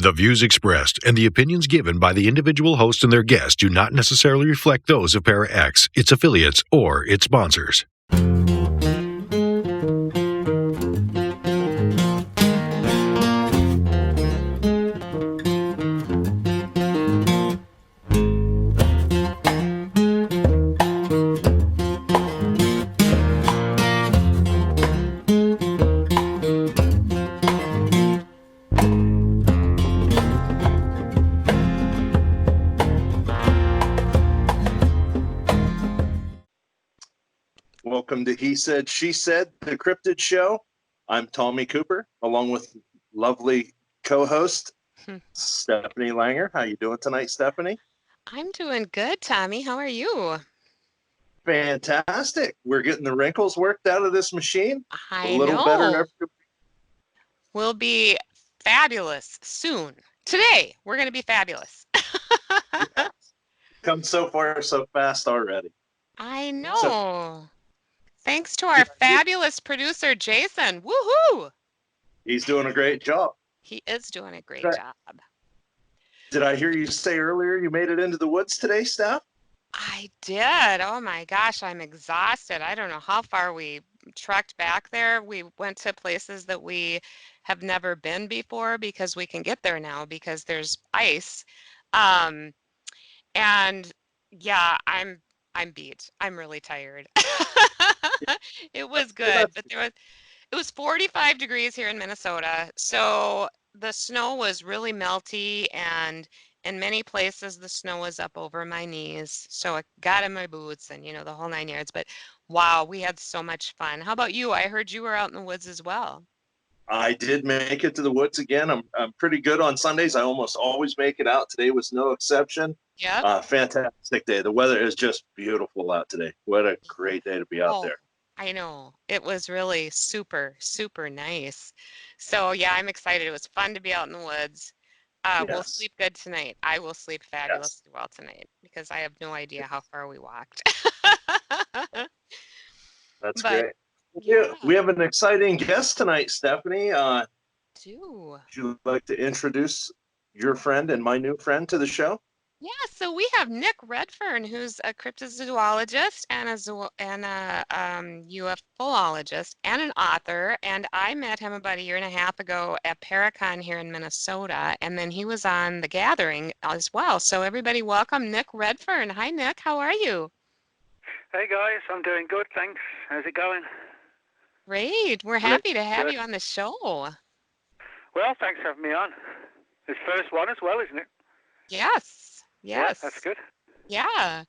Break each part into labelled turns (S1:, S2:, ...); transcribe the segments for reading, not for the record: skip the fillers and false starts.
S1: The views expressed and the opinions given by the individual host and their guests do not necessarily reflect those of Para X, its affiliates, or its sponsors.
S2: Welcome to He Said, She Said, the Cryptid Show. I'm Tommy Cooper, along with lovely co-host Stephanie Langer. How you doing tonight, Stephanie?
S3: I'm doing good, Tommy. How are you?
S2: Fantastic. We're getting the wrinkles worked out of this machine.
S3: I
S2: A little
S3: know.
S2: better.
S3: We'll be fabulous soon. Today, we're going to be fabulous.
S2: Yes. Come so far so fast already.
S3: I know. Thanks to our fabulous producer, Jason. Woohoo!
S2: He's doing a great job.
S3: He is doing a great job.
S2: Did I hear you say earlier you made it into the woods today, Steph?
S3: I did. Oh my gosh, I'm exhausted. I don't know how far we trekked back there. We went to places that we have never been before because we can get there now because there's ice. And yeah, I'm beat. I'm really tired. It was good, but it was 45 degrees here in Minnesota. So the snow was really melty, and in many places the snow was up over my knees. So I got in my boots and, the whole 9 yards. But wow, we had so much fun. How about you? I heard you were out in the woods as well.
S2: I did make it to the woods again. I'm pretty good on Sundays. I almost always make it out. Today was no exception.
S3: Yeah.
S2: Fantastic day. The weather is just beautiful out today. What a great day to be out there.
S3: I know. It was really super, super nice. So yeah, I'm excited. It was fun to be out in the woods. We'll sleep good tonight. I will sleep fabulously well tonight because I have no idea how far we walked.
S2: That's great. Yeah. We have an exciting guest tonight, Stephanie. Would you like to introduce your friend and my new friend to the show?
S3: Yeah, so we have Nick Redfern, who's a cryptozoologist and a UFOologist and an author. And I met him about a year and a half ago at Paracon here in Minnesota, and then he was on The Gathering as well. So everybody, welcome Nick Redfern. Hi, Nick. How are you?
S4: Hey guys, I'm doing good. Thanks. How's it going?
S3: Great. We're happy to have you on the show.
S4: Well, thanks for having me on. It's first one as well, isn't it?
S3: Yes.
S4: Yeah, that's good.
S3: Yeah.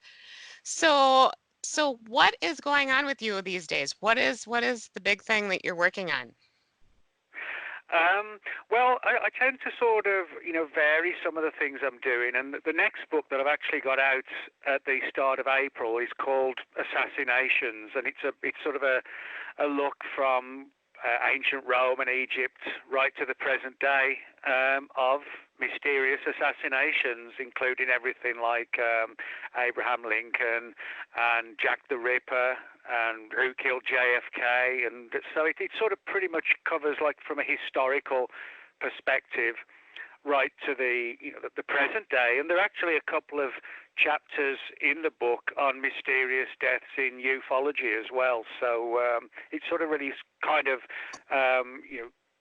S3: So what is going on with you these days? What is the big thing that you're working on?
S4: Well, I tend to sort of, vary some of the things I'm doing. And the next book that I've actually got out at the start of April is called Assassinations. And it's sort of a look from ancient Rome and Egypt right to the present day of mysterious assassinations, including everything like Abraham Lincoln and Jack the Ripper and who killed JFK. And so it sort of pretty much covers, like, from a historical perspective right to the present day. And there are actually a couple of chapters in the book on mysterious deaths in ufology as well. So it sort of really kind of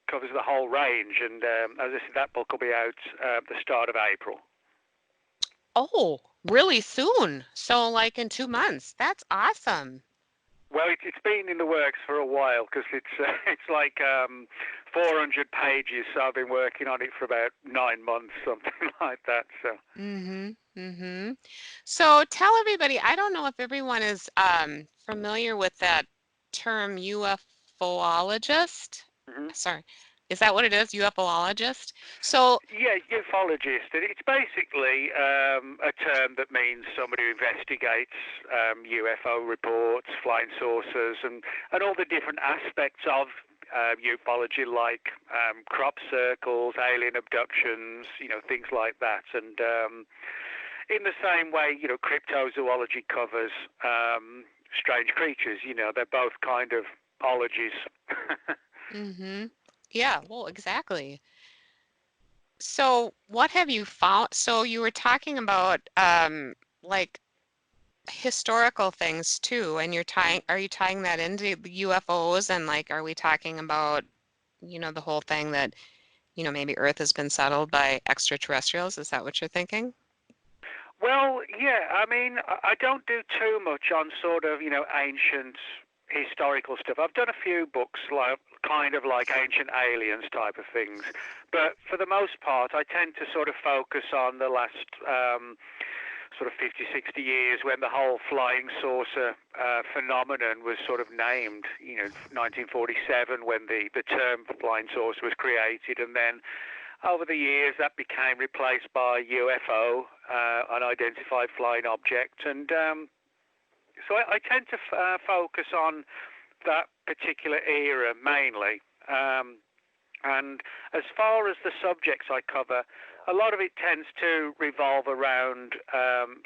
S4: covers the whole range. And as I said, that book will be out at the start of April.
S3: Oh, really soon? So like in 2 months? That's awesome.
S4: Well, it's been in the works for a while because it's like 400 pages. So I've been working on it for about 9 months, something like that. So.
S3: So tell everybody. I don't know if everyone is familiar with that term, UFOologist. Sorry. Is that what it is, UFOologist? So
S4: yeah, ufologist. It's basically a term that means somebody who investigates UFO reports, flying saucers, and all the different aspects of ufology, like crop circles, alien abductions, things like that. And in the same way, cryptozoology covers strange creatures. They're both kind of ologies.
S3: Yeah, well, exactly. So what have you found? So you were talking about like historical things too, and are you tying that into the UFOs, and like are we talking about, the whole thing that, maybe Earth has been settled by extraterrestrials? Is that what you're thinking?
S4: Well, yeah, I mean, I don't do too much on sort of, ancient historical stuff. I've done a few books, like kind of like Ancient Aliens type of things, but for the most part, I tend to sort of focus on the last sort of 50, 60 years when the whole flying saucer phenomenon was sort of named, 1947 when the term flying saucer was created, and then over the years, that became replaced by UFO, unidentified flying object, and so I tend to focus on that particular era mainly. And as far as the subjects I cover, a lot of it tends to revolve around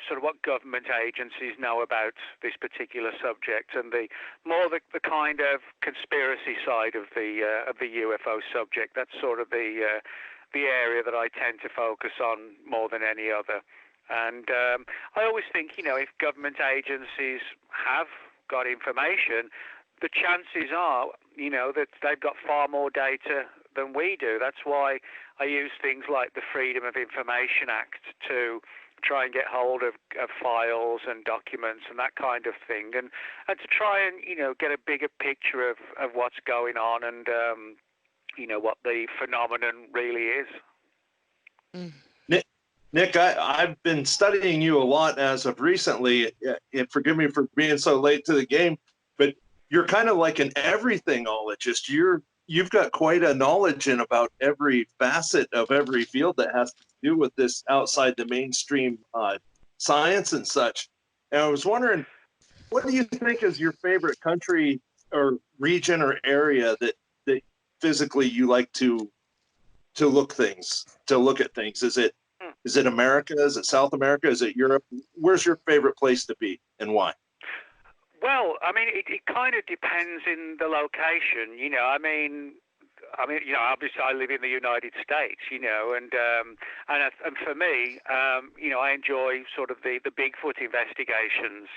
S4: sort of what government agencies know about this particular subject, and the kind of conspiracy side of the UFO subject. That's sort of the area that I tend to focus on more than any other. And I always think, if government agencies have got information, the chances are, that they've got far more data than we do. That's why I use things like the Freedom of Information Act to try and get hold of files and documents and that kind of thing, and to try and, get a bigger picture of what's going on and, what the phenomenon really is.
S3: Mm.
S2: Nick, I've been studying you a lot as of recently, and forgive me for being so late to the game, but you're kind of like an everythingologist. You've got quite a knowledge in about every facet of every field that has to do with this outside the mainstream science and such. And I was wondering, what do you think is your favorite country or region or area that physically you like to look at things? Is it America? Is it South America? Is it Europe? Where's your favorite place to be and why?
S4: Well, I mean, it kind of depends in the location. Obviously I live in the United States, and for me, I enjoy sort of the Bigfoot investigations.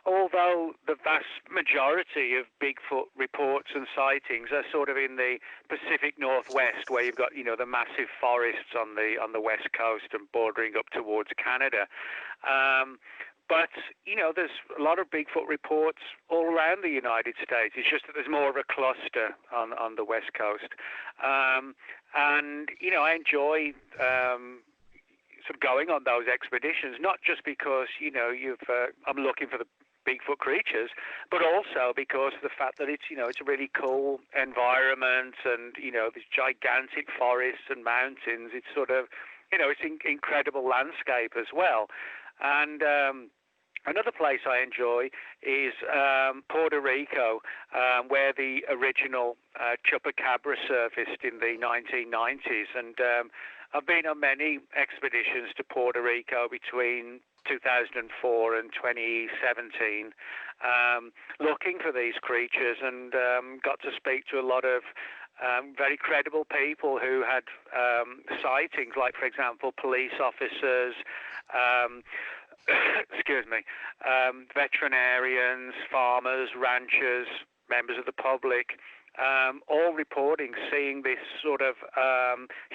S4: Although the vast majority of Bigfoot reports and sightings are sort of in the Pacific Northwest, where you've got, the massive forests on the west coast and bordering up towards Canada. But, there's a lot of Bigfoot reports all around the United States. It's just that there's more of a cluster on the West Coast. And, I enjoy sort of going on those expeditions, not just because, I'm looking for the Bigfoot creatures, but also because of the fact that it's, it's a really cool environment, and, these gigantic forests and mountains. It's sort of, it's an incredible landscape as well. And another place I enjoy is Puerto Rico, where the original Chupacabra surfaced in the 1990s. And I've been on many expeditions to Puerto Rico between 2004 and 2017, looking for these creatures, and got to speak to a lot of very credible people who had sightings, like, for example, police officers, veterinarians, farmers, ranchers, members of the public, all reporting seeing this sort of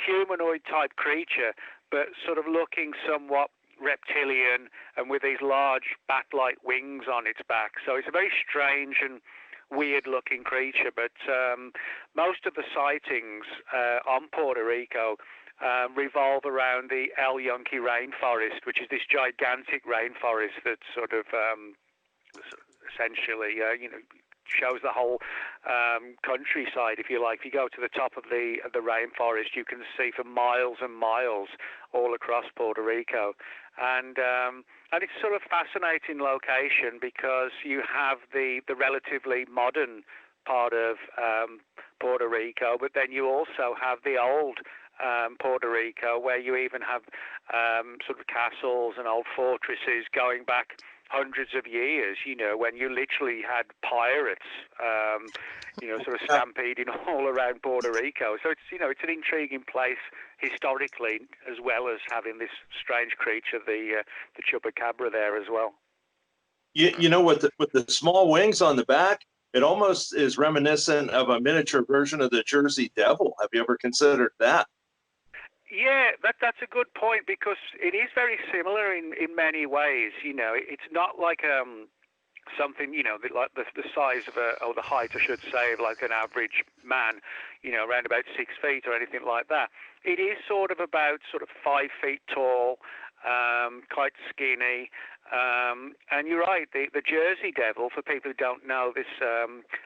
S4: humanoid type creature, but sort of looking somewhat reptilian and with these large bat-like wings on its back. So it's a very strange and weird-looking creature, but most of the sightings on Puerto Rico revolve around the El Yunque rainforest, which is this gigantic rainforest that sort of essentially, shows the whole countryside, if you like. If you go to the top of the rainforest, you can see for miles and miles all across Puerto Rico, and it's sort of fascinating location because you have the relatively modern part of Puerto Rico, but then you also have the old Puerto Rico, where you even have sort of castles and old fortresses going back hundreds of years, when you literally had pirates, sort of stampeding all around Puerto Rico. So it's an intriguing place historically, as well as having this strange creature, the Chupacabra, there as well.
S2: With the small wings on the back, it almost is reminiscent of a miniature version of the Jersey Devil. Have you ever considered that?
S4: Yeah, that's a good point, because it is very similar in many ways. It's not like something, like the size of or the height, I should say, of like an average man, around about 6 feet or anything like that. It is sort of 5 feet tall, quite skinny. And you're right, the Jersey Devil, for people who don't know this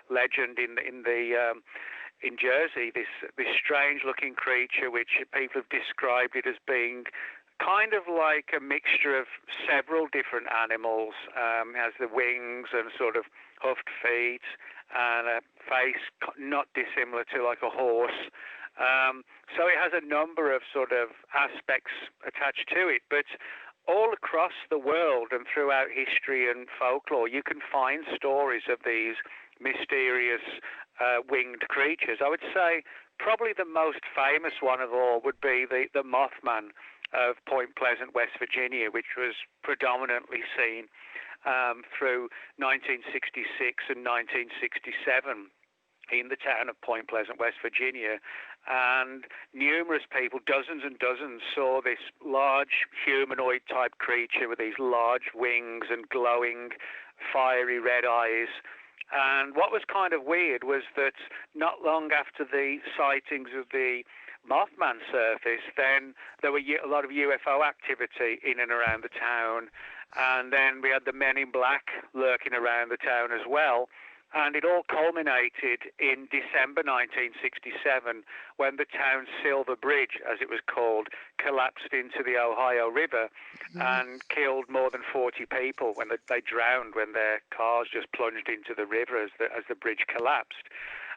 S4: legend in Jersey, this strange-looking creature, which people have described it as being kind of like a mixture of several different animals. It has the wings and sort of hoofed feet and a face not dissimilar to like a horse. So it has a number of sort of aspects attached to it, but all across the world and throughout history and folklore, you can find stories of these mysterious winged creatures. I would say probably the most famous one of all would be the Mothman of Point Pleasant, West Virginia, which was predominantly seen through 1966 and 1967 in the town of Point Pleasant, West Virginia. And numerous people, dozens and dozens, saw this large humanoid type creature with these large wings and glowing fiery red eyes. And what was kind of weird was that not long after the sightings of the Mothman surfaced, then there were a lot of UFO activity in and around the town. And then we had the Men in Black lurking around the town as well. And it all culminated in December 1967 when the town's Silver Bridge, as it was called, collapsed into the Ohio River and killed more than 40 people when they drowned when their cars just plunged into the river as the bridge collapsed.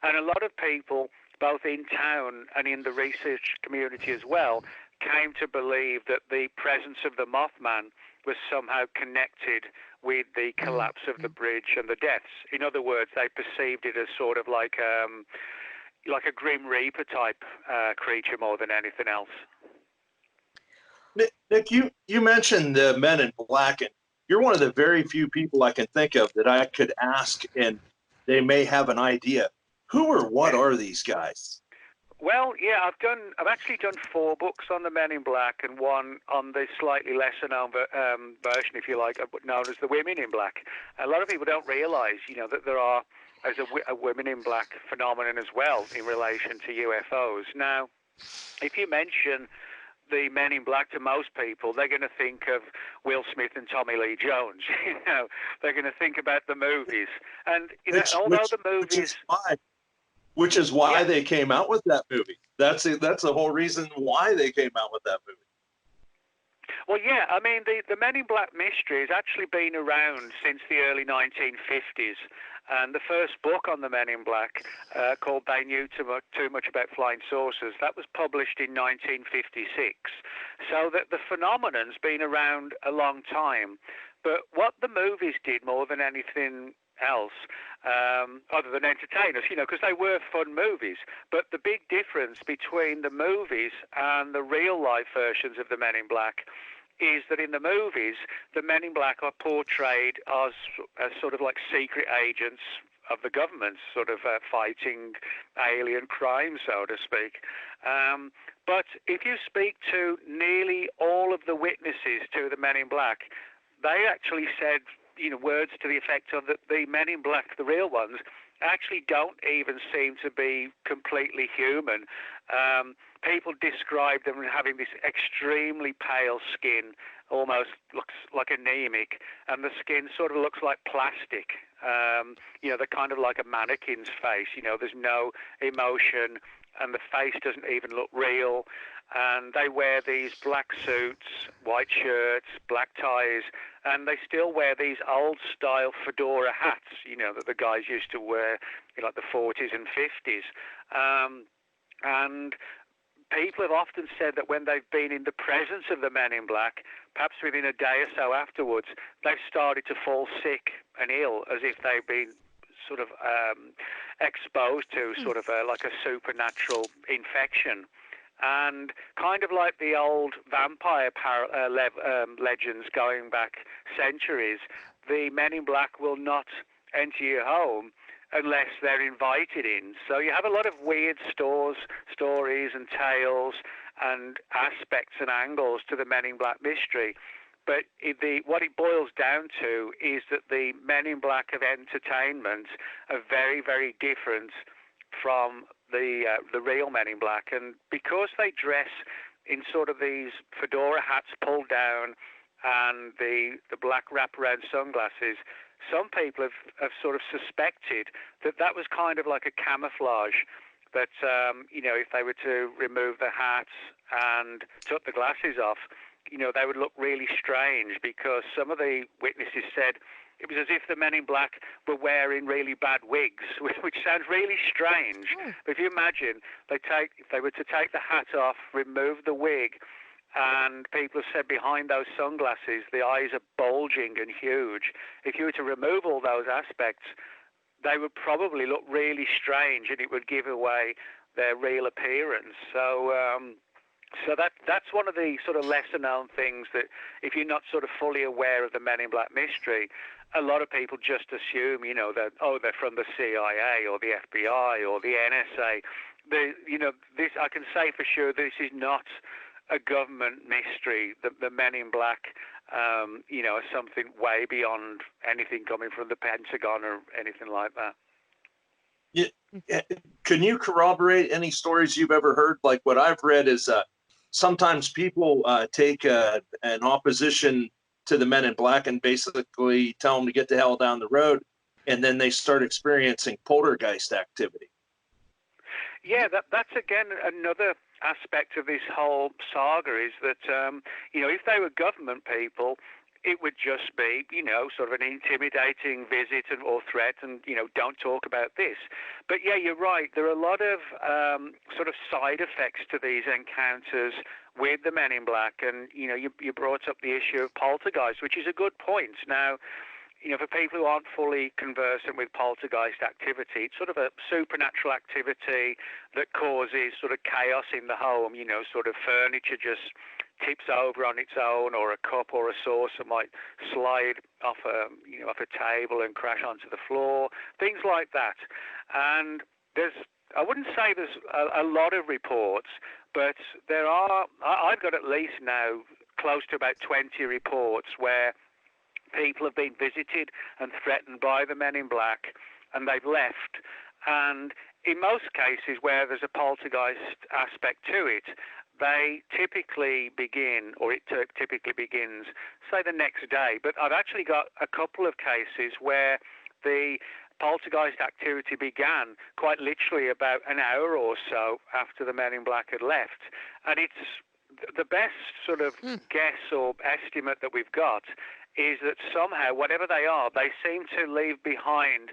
S4: And a lot of people, both in town and in the research community as well, came to believe that the presence of the Mothman was somehow connected with the collapse of the bridge and the deaths. In other words, they perceived it as sort of like a Grim Reaper type creature more than anything else.
S2: Nick, you mentioned the Men in Black, and you're one of the very few people I can think of that I could ask, and they may have an idea. Who or what are these guys?
S4: Well, yeah, I've actually done 4 books on the Men in Black and one on the slightly lesser known version, if you like, known as the Women in Black. A lot of people don't realise, that there are as a Women in Black phenomenon as well in relation to UFOs. Now, if you mention the Men in Black to most people, they're going to think of Will Smith and Tommy Lee Jones. They're going to think about the movies, and although the movies.
S2: Which is why they came out with that movie. That's the whole reason why they came out with that movie.
S4: Well, yeah, I mean, the Men in Black mystery has actually been around since the early 1950s. And the first book on the Men in Black, called They Knew Too Much About Flying Saucers, that was published in 1956. So that the phenomenon's been around a long time. But what the movies did more than anything else, other than entertain us, because they were fun movies. But the big difference between the movies and the real life versions of the Men in Black is that in the movies, the Men in Black are portrayed as sort of like secret agents of the government, sort of fighting alien crime, so to speak. But if you speak to nearly all of the witnesses to the Men in Black, they actually said words to the effect of that the Men in Black, the real ones, actually don't even seem to be completely human. People describe them as having this extremely pale skin, almost looks like anemic, and the skin sort of looks like plastic. They're kind of like a mannequin's face. There's no emotion, and the face doesn't even look real. And they wear these black suits, white shirts, black ties, and they still wear these old-style fedora hats, that the guys used to wear in like the 40s and 50s. And people have often said that when they've been in the presence of the men in black, perhaps within a day or so afterwards, they've started to fall sick and ill, as if they've been sort of exposed to sort of like a supernatural infection. And kind of like the old vampire legends going back centuries, the men in black will not enter your home unless they're invited in. So you have a lot of weird stories and tales and aspects and angles to the Men in Black mystery. But what it boils down to is that the Men in Black of entertainment are very, very different from the real Men in Black. And because they dress in sort of these fedora hats pulled down and the black wraparound sunglasses, some people have sort of suspected that was kind of like a camouflage, that, if they were to remove the hats and took the glasses off, they would look really strange, because some of the witnesses said it was as if the Men in Black were wearing really bad wigs, which sounds really strange. But if you imagine, if they were to take the hat off, remove the wig, and people have said behind those sunglasses the eyes are bulging and huge. If you were to remove all those aspects, they would probably look really strange, and it would give away their real appearance. So that's one of the sort of lesser-known things, that if you're not sort of fully aware of the Men in Black mystery, a lot of people just assume, that, they're from the CIA or the FBI or the NSA. This, I can say for sure, this is not a government mystery. The Men in Black, are something way beyond anything coming from the Pentagon or anything like that.
S2: Yeah. Can you corroborate any stories you've ever heard? Like, what I've read is sometimes people take an opposition to the Men in Black and basically tell them to get the hell down the road, and then they start experiencing poltergeist activity.
S4: Yeah, that's again another aspect of this whole saga, is that if they were government people, it would just be sort of an intimidating visit or threat, and don't talk about this. But yeah, you're right, there are a lot of sort of side effects to these encounters with the Men in Black. And you brought up the issue of poltergeist, which is a good point. Now, for people who aren't fully conversant with poltergeist activity, it's sort of a supernatural activity that causes sort of chaos in the home. Sort of furniture just tips over on its own, or a cup or a saucer might slide off a table and crash onto the floor, things like that. And I wouldn't say there's a lot of reports, but I've got at least now close to about 20 reports where people have been visited and threatened by the Men in Black, and they've left. And in most cases where there's a poltergeist aspect to it, they typically begin, or it typically begins, say, the next day. But I've actually got a couple of cases where the poltergeist activity began quite literally about an hour or so after the Men in Black had left. And it's the best sort of guess or estimate that we've got is that somehow, whatever they are, they seem to leave behind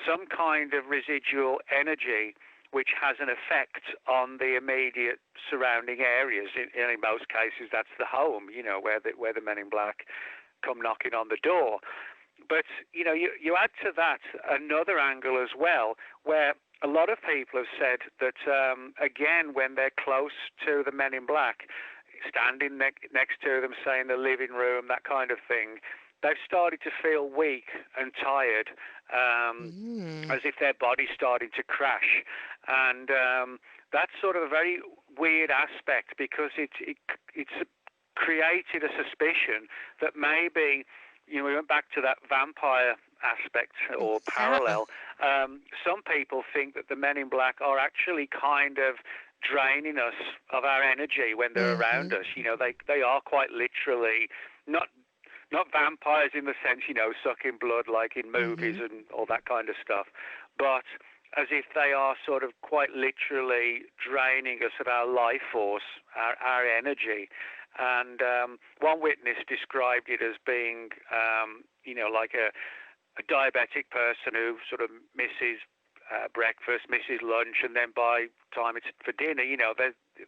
S4: some kind of residual energy which has an effect on the immediate surrounding areas. In most cases, that's the home, where the Men in Black come knocking on the door. But, you add to that another angle as well, where a lot of people have said that, again, when they're close to the Men in Black, standing next to them, say in the living room, that kind of thing, they've started to feel weak and tired, as if their body's starting to crash. And that's sort of a very weird aspect, because it's created a suspicion that maybe, we went back to that vampire aspect or parallel. Some people think that the Men in Black are actually kind of draining us of our energy when they're around us. They are quite literally not vampires in the sense, sucking blood like in movies and all that kind of stuff, but as if they are sort of quite literally draining us of our life force, our energy. And one witness described it as being, like a diabetic person who sort of misses breakfast, misses lunch, and then by time it's for dinner,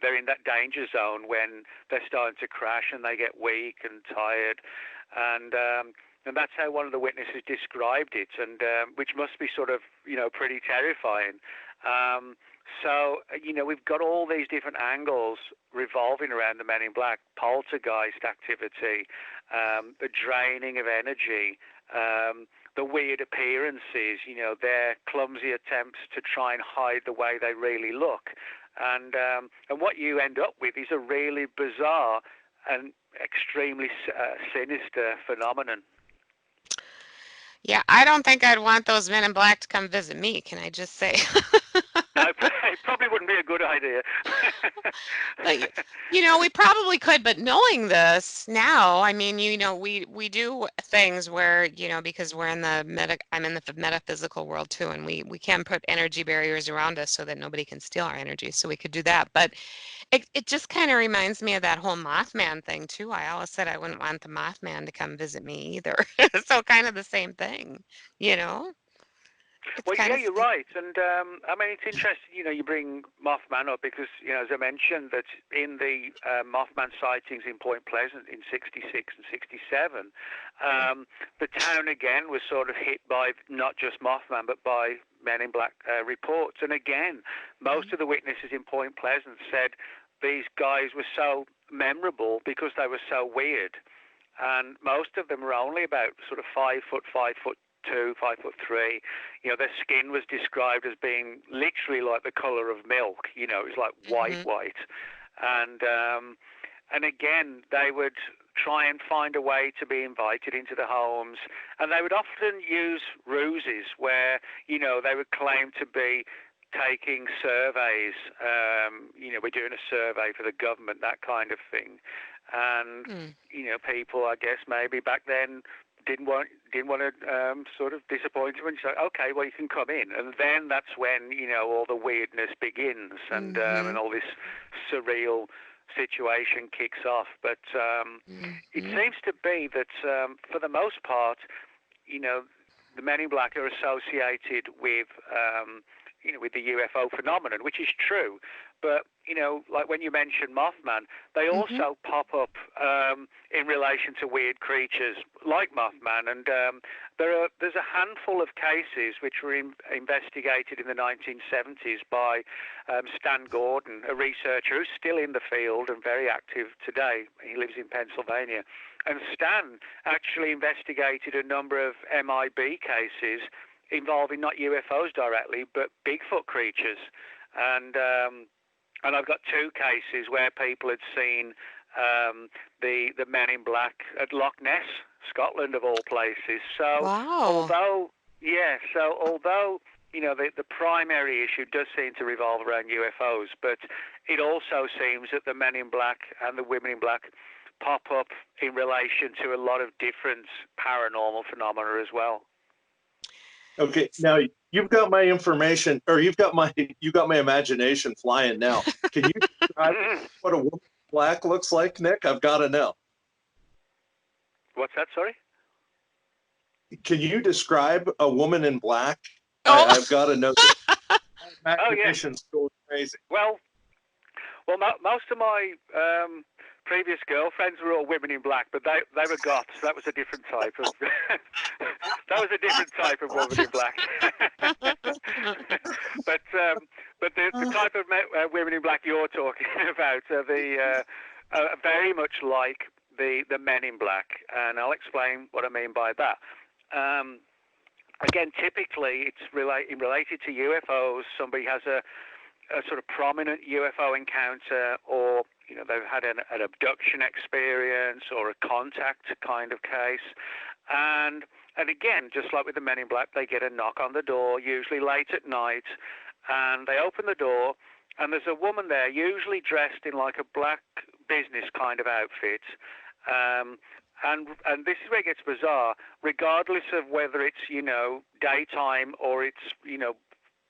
S4: they're in that danger zone when they're starting to crash and they get weak and tired, and that's how one of the witnesses described it, and which must be sort of pretty terrifying. So we've got all these different angles revolving around the Men in Black: poltergeist activity, the draining of energy, the weird appearances, their clumsy attempts to try and hide the way they really look. And what you end up with is a really bizarre and extremely sinister phenomenon.
S3: Yeah, I don't think I'd want those Men in Black to come visit me, can I just say?
S4: No, it probably wouldn't be a good idea.
S3: Like, we probably could, but knowing this now, I mean, we do things where, because I'm in the metaphysical world too, and we can put energy barriers around us so that nobody can steal our energy, so we could do that. But it just kind of reminds me of that whole Mothman thing too. I always said I wouldn't want the Mothman to come visit me either. So kind of the same thing, you know? It's
S4: Well,
S3: kind
S4: yeah,
S3: of
S4: you're right, and I mean it's interesting. You bring Mothman up because as I mentioned that in the Mothman sightings in Point Pleasant in '66 and '67, the town again was sort of hit by not just Mothman but by Men in Black reports, and again, most of the witnesses in Point Pleasant said these guys were so memorable because they were so weird, and most of them were only about sort of 5 foot, 5'2", 5'3". Their skin was described as being literally like the color of milk. It was like white, and again they would try and find a way to be invited into the homes, and they would often use ruses where they would claim to be taking surveys. We're doing a survey for the government, that kind of thing, and people, I guess maybe back then didn't want to sort of disappoint him and say, okay, well you can come in, and then that's when all the weirdness begins, and all this surreal situation kicks off. But it seems to be that for the most part, the Men in Black are associated with with the UFO phenomenon, which is true. But like when you mention Mothman, they also pop up in relation to weird creatures like Mothman, and there's a handful of cases which were investigated in the 1970s by Stan Gordon, a researcher who's still in the field and very active today. He lives in Pennsylvania, and Stan actually investigated a number of MIB cases involving not UFOs directly, but Bigfoot creatures, and I've got 2 cases where people had seen the Men in Black at Loch Ness, Scotland of all places. So although the primary issue does seem to revolve around UFOs, but it also seems that the Men in Black and the Women in Black pop up in relation to a lot of different paranormal phenomena as well.
S2: Okay, now you've got my information, or you got my imagination flying now. Can you describe what a woman in black looks like, Nick? I've got to know.
S4: What's that? Sorry.
S2: Can you describe a woman in black? I've got to know. My imagination's going crazy.
S4: Well, most of my previous girlfriends were all women in black, but they were goths. That was a different type of woman in black. but the type of women in black you're talking about are very much like the Men in Black, and I'll explain what I mean by that. Again, typically it's related to UFOs. Somebody has a sort of prominent UFO encounter, or they've had an abduction experience or a contact kind of case, and again, just like with the Men in Black, they get a knock on the door, usually late at night, and they open the door, and there's a woman there, usually dressed in like a black business kind of outfit, and this is where it gets bizarre. Regardless of whether it's daytime or it's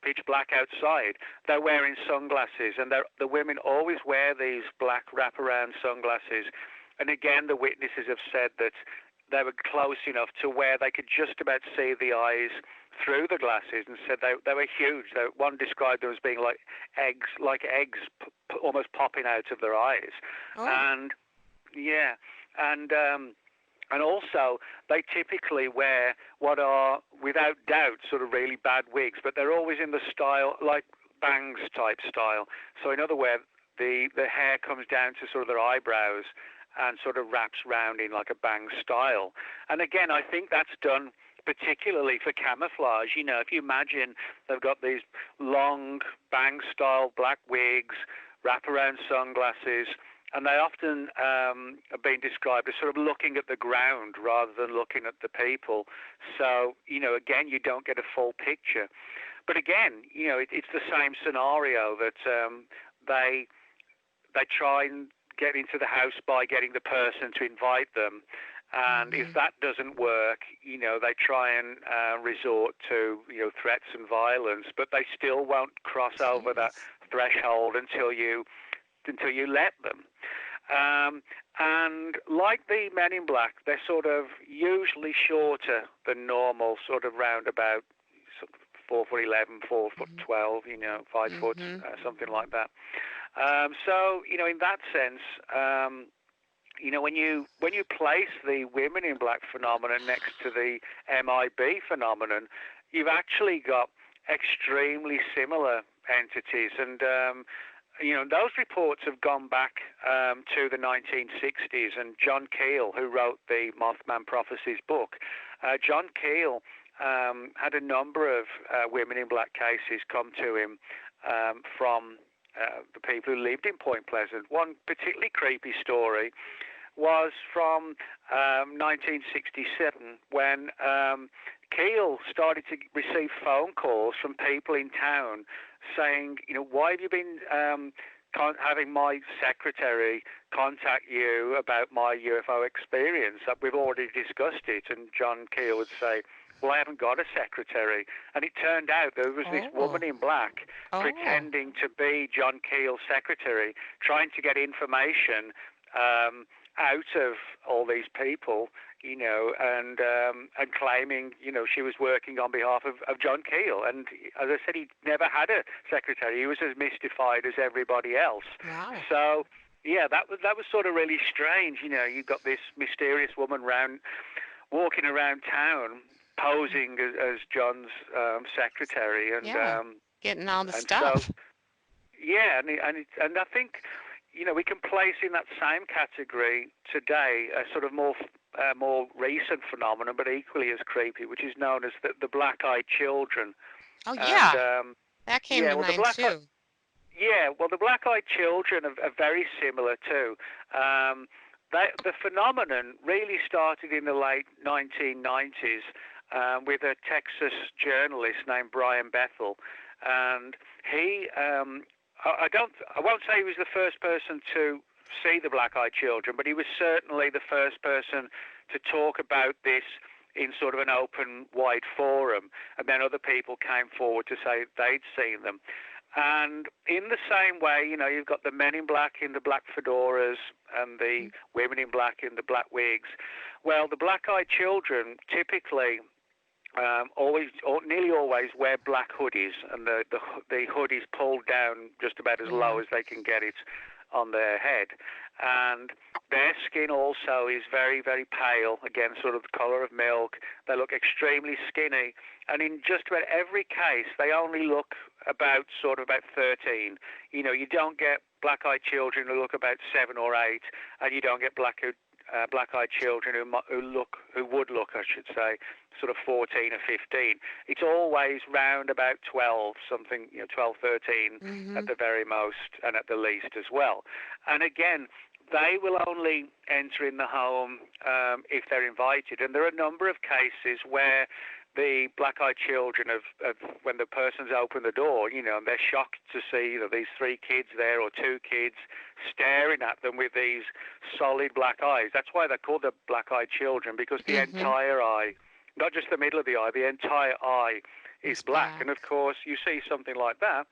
S4: pitch black outside, they're wearing sunglasses, and the women always wear these black wraparound sunglasses. And again, the witnesses have said that they were close enough to where they could just about see the eyes through the glasses and said they were huge. One described them as being like eggs almost popping out of their eyes.
S3: Oh.
S4: And yeah, and also they typically wear what are, without doubt, sort of really bad wigs, but they're always in the style like bangs type style. So in other words, the hair comes down to sort of their eyebrows and sort of wraps round in like a bang style. And again, I think that's done particularly for camouflage. You know, if you imagine they've got these long bang style black wigs, wraparound sunglasses, and they often are being described as sort of looking at the ground rather than looking at the people. So, you know, again, you don't get a full picture. But again, you know, it's the same scenario that they try and get into the house by getting the person to invite them. And if that doesn't work, you know, they try and resort to, you know, threats and violence, but they still won't cross over that threshold until you let them. And like the Men in Black, they're sort of usually shorter than normal, sort of round about 4'11", 4'12", you know, 5 foot, something like that. So, you know, in that sense, you know, when you place the Women in Black phenomenon next to the MIB phenomenon, you've actually got extremely similar entities. And you know, those reports have gone back to the 1960s, and John Keel, who wrote the Mothman Prophecies book, John Keel had a number of Women in Black cases come to him from the people who lived in Point Pleasant. One particularly creepy story was from 1967 when Keel started to receive phone calls from people in town saying, you know, why have you been having my secretary contact you about my UFO experience? We've already discussed it. And John Keel would say, well, I haven't got a secretary. And it turned out there was this woman in black pretending to be John Keel's secretary, trying to get information out of all these people, you know, and claiming, you know, she was working on behalf of John Keel. And as I said, he never had a secretary. He was as mystified as everybody else. Wow. So, yeah, that was sort of really strange. You know, you've got this mysterious woman walking around town posing as John's secretary, and
S3: getting all the stuff.
S4: So, yeah, and I think, you know, we can place in that same category today a sort of more recent phenomenon, but equally as creepy, which is known as the Blackeyed Children.
S3: Oh, yeah. And, that came to mind, too.
S4: Yeah, well, the Blackeyed Children are very similar, too. The phenomenon really started in the late 1990s with a Texas journalist named Brian Bethel. And he... I won't say he was the first person to see the Blackeyed Children, but he was certainly the first person to talk about this in sort of an open, wide forum. And then other people came forward to say they'd seen them. And in the same way, you know, you've got the Men in Black in the black fedoras and the Women in Black in the black wigs. Well, the Blackeyed Children typically... nearly always wear black hoodies, and the hoodies pulled down just about as low as they can get it on their head. And their skin also is very, very pale, again, sort of the colour of milk. They look extremely skinny. And in just about every case, they only look about 13. You know, you don't get Blackeyed Children who look about 7 or 8, and you don't get Blackeyed Children who would look, I should say, sort of 14 or 15. It's always round about 12, something, you know, 12, 13 at the very most, and at the least as well. And again, they will only enter in the home if they're invited. And there are a number of cases where the Blackeyed Children when the person's opened the door, you know, and they're shocked to see, you know, these 3 kids there or 2 kids staring at them with these solid black eyes. That's why they're called the Blackeyed Children, because the entire eye, not just the middle of the eye, the entire eye is black. And of course, you see something like that,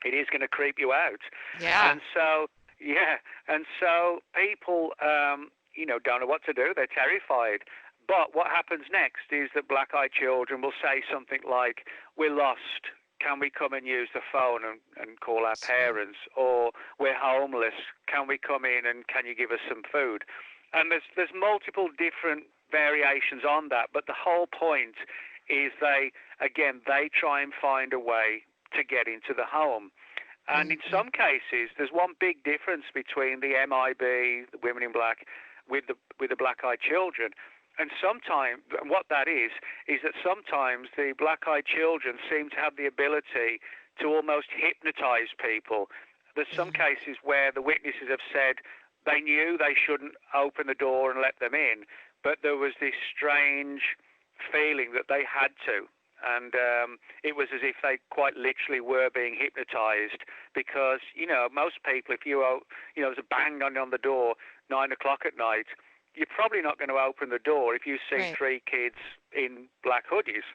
S4: it is going to creep you out.
S3: Yeah.
S4: And so, people, you know, don't know what to do. They're terrified. But what happens next is that Blackeyed Children will say something like, "We're lost. Can we come and use the phone and call our parents?" Or, "We're homeless. Can we come in and can you give us some food?" And there's multiple different variations on that, but the whole point is they try and find a way to get into the home. And in some cases, there's one big difference between the MIB, the Women in Black, with the Blackeyed Children. And sometimes, what that is that sometimes the Blackeyed Children seem to have the ability to almost hypnotize people. There's some cases where the witnesses have said they knew they shouldn't open the door and let them in, but there was this strange feeling that they had to. And it was as if they quite literally were being hypnotized, because, most people, if there's a bang on the door 9 o'clock at night, you're probably not going to open the door if you see three kids in black hoodies.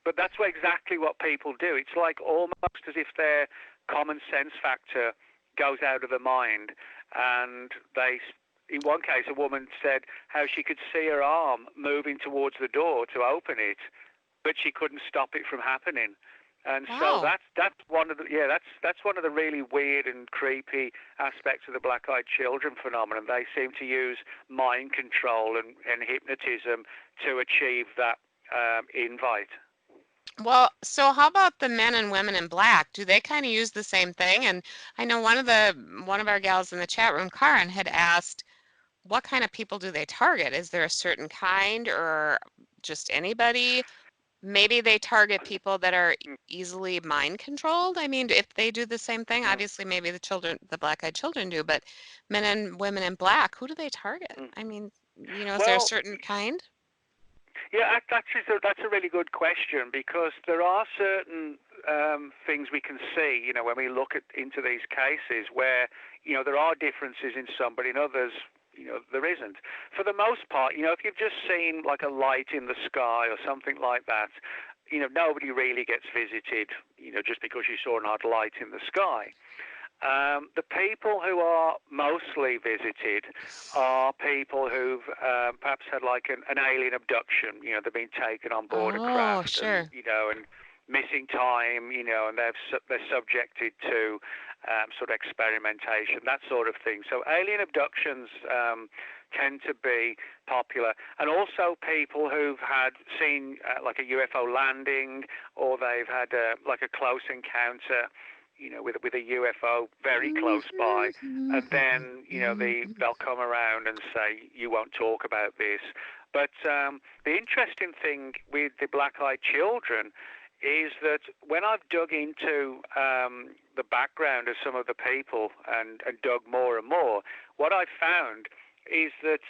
S4: But that's exactly what people do. It's like almost as if their common sense factor goes out of the mind. And in one case, a woman said how she could see her arm moving towards the door to open it, but she couldn't stop it from happening. And so that's one of the really weird and creepy aspects of the Blackeyed Children phenomenon. They seem to use mind control and hypnotism to achieve that invite.
S3: Well, so how about the men and women in black? Do they kind of use the same thing? And I know one of our gals in the chat room, Karen, had asked, what kind of people do they target? Is there a certain kind or just anybody? Maybe they target people that are easily mind controlled. I mean, if they do the same thing, obviously maybe the Blackeyed Children do, but men and women in black, who do they target? I mean, is there a certain kind?
S4: Yeah, that's a really good question, because there are certain things we can see, when we look into these cases where, there are differences in some, but in others, there isn't. For the most part, if you've just seen like a light in the sky or something like that, nobody really gets visited, just because you saw an odd light in the sky. The people who are mostly visited are people who've perhaps had like an alien abduction. They've been taken on board a craft,
S3: sure.
S4: and missing time, and they're subjected to sort of experimentation, that sort of thing. So alien abductions tend to be popular, and also people who've seen like a UFO landing, or they've had like a close encounter, with a UFO very close by, and then they'll come around and say, you won't talk about this. But the interesting thing with the Blackeyed Children is that when I've dug into the background of some of the people and dug more and more, what I've found is that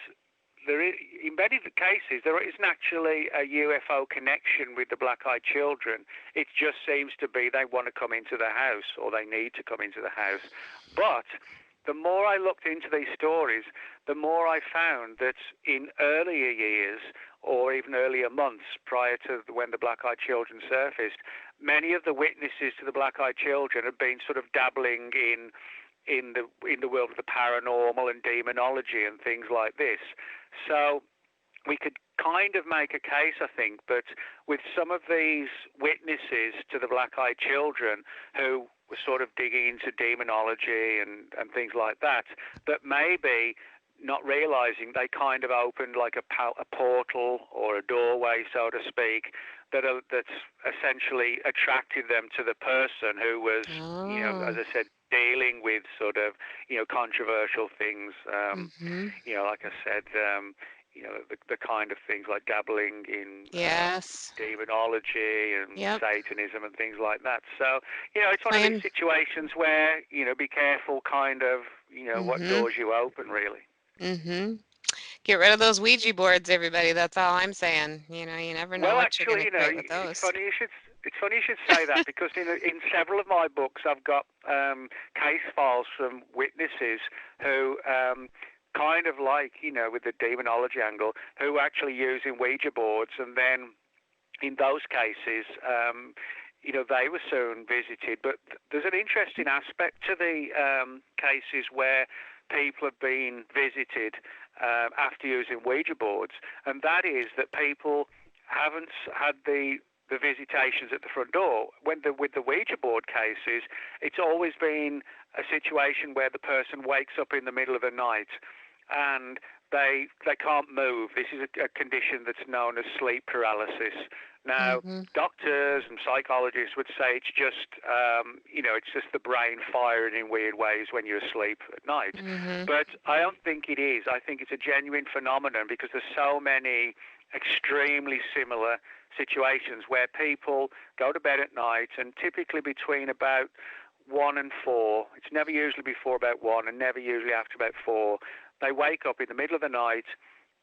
S4: in many cases, there isn't actually a UFO connection with the Blackeyed Children. It just seems to be they want to come into the house, or they need to come into the house. But the more I looked into these stories, the more I found that in earlier years, or even earlier months prior to when the Blackeyed Children surfaced, many of the witnesses to the Blackeyed Children had been sort of dabbling in the world of the paranormal and demonology and things like this. So we could kind of make a case, I think, that with some of these witnesses to the Blackeyed Children who were sort of digging into demonology and things like that, that maybe not realizing they kind of opened like a portal or a doorway, so to speak, that's essentially attracted them to the person who was, as I said, dealing with sort of, controversial things, like I said, the kind of things like dabbling in demonology and Satanism and things like that. So, it's one of these situations where, be careful kind of, what doors you open, really.
S3: Get rid of those Ouija boards, everybody. That's all I'm saying. You never know what you're going to create with those.
S4: It's funny you should say that, because in several of my books, I've got case files from witnesses who kind of like, with the demonology angle, who were actually using Ouija boards, and then in those cases, they were soon visited. But there's an interesting aspect to the cases where people have been visited, after using Ouija boards, and that is that people haven't had the visitations at the front door. With the Ouija board cases, it's always been a situation where the person wakes up in the middle of the night and they can't move. This is a condition that's known as sleep paralysis. Now, doctors and psychologists would say it's just, it's just the brain firing in weird ways when you're asleep at night. But I don't think it is. I think it's a genuine phenomenon because there's so many extremely similar situations where people go to bed at night, and typically between about 1 and 4, it's never usually before about 1 and never usually after about 4, they wake up in the middle of the night